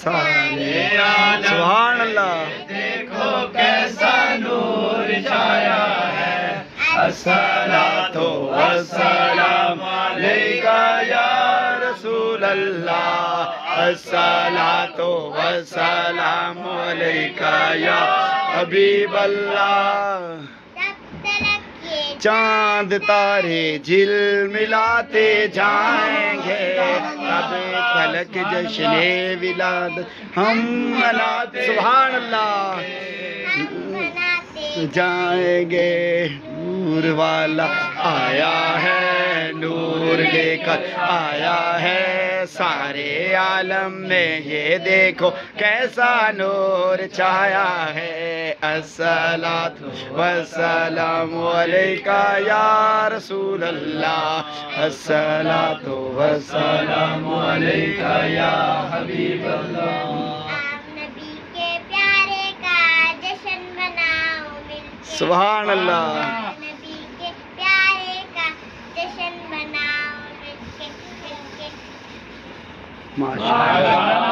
سارے عالم سبحان اللہ دیکھو کیسا نور چھایا ہے الصلاۃ والسلام علیکہ یا رسول اللہ الصلاۃ والسلام علیکہ یا حبیب اللہ چاند تارے جل ملاتے جائیں گے تب تلک جشن ولادت ہم مناتے سبحان اللہ جائیں گے نور والا آیا ہے نور لے کر آیا ہے سارے عالم میں یہ دیکھو کیسا نور چھایا ہے الصلاۃ والسلام علیکہ یا رسول اللہ الصلاۃ والسلام علیکہ یا حبیب اللہ سبحان اللہ نبی کے پیارے کا جشن مناؤ مل کے ماشاء اللہ